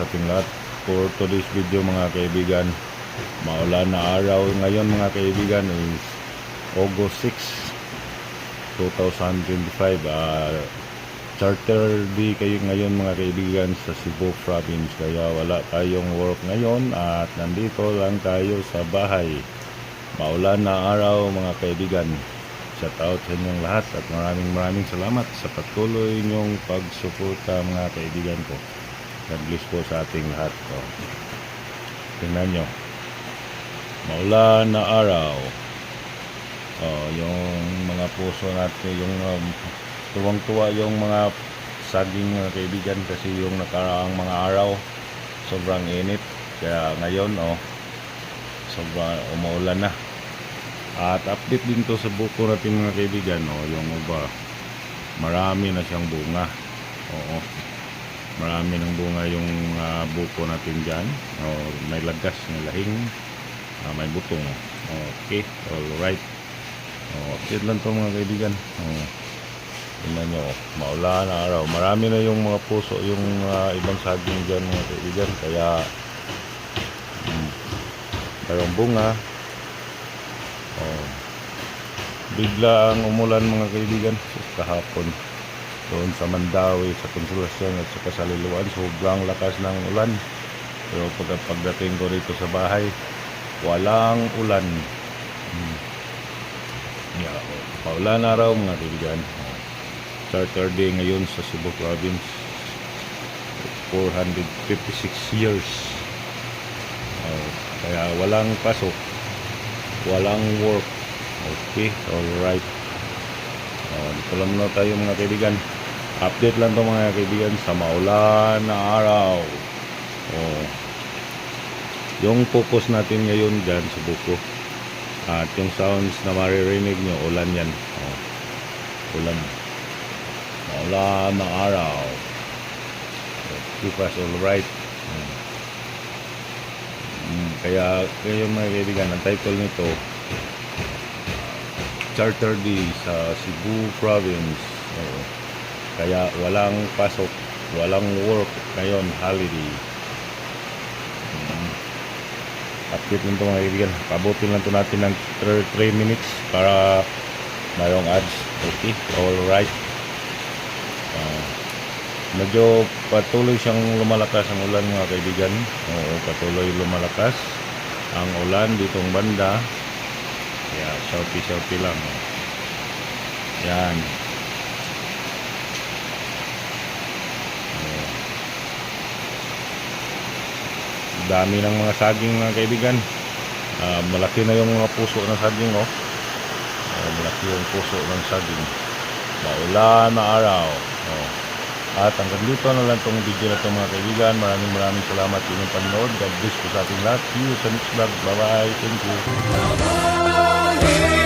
sa ating lahat. For today's video mga kaibigan, maulan na araw ngayon mga kaibigan is August 6, 2025. Charter day kayo ngayon mga kaibigan sa Cebu Province, kaya wala tayong work ngayon at nandito lang tayo sa bahay. Maulan na araw mga kaibigan. Shout out sa inyong lahat at maraming salamat sa patuloy niyong pagsuporta mga kaibigan ko. God bless po sa ating lahat. Tingnan nyo, maulan na araw. Yung mga puso natin, yung tuwang-tuwa yung mga saging mga kaibigan, kasi yung nakaraang mga araw sobrang init, kaya ngayon sobrang umuulan na. At update din to sa buko natin mga kaibigan, yung iba marami na siyang bunga. Marami ng bunga yung buko natin dyan. May lagas, may lahing, may butong. Okay, alright. Update lang to mga kaibigan. Tingnan nyo, maulan na araw. Marami na yung mga puso, yung ibang saging dyan mga kaibigan, kaya mayroong bunga. Bigla ang umulan mga kaibigan kahapon doon sa Mandawi, sa Konsolasyon at sa Kasaliluan. Sobrang lakas ng ulan, pero pagdating ko rito sa bahay, walang ulan. Paulan na araw mga kaibigan. Charter day ngayon sa Cebu Province. 456 years. Kaya walang pasok, walang work. Okay, alright. Dito lang muna tayo mga kaibigan. Update lang to mga kaibigan sa maulan na araw. Yung focus natin ngayon dyan sa buko. At yung sounds na maririnig nyo, ulan yan. Ulan. Maulan na araw. Keep us alright. Kaya mga kaibigan, ang title nito, Charter Day sa Cebu Province. Kaya walang pasok, walang work ngayon, holiday. Update nito mga kaibigan. Pabutin lang ito natin ng 3 minutes para mayroong ads. Okay, alright. Medyo patuloy siyang lumalakas ang ulan mga kaibigan. Patuloy lumalakas ang ulan ditong banda. Kaya shouty lang. Yan. Dami ng mga saging mga kaibigan. Malaki na yung mga puso ng saging. Malaki yung puso ng saging. Maulan na araw. At hanggang dito na lang itong video na ito mga kaibigan. Maraming salamat sa inyong panonood. God bless po sa ating lahat. See you sa next vlog. Bye bye. Thank you.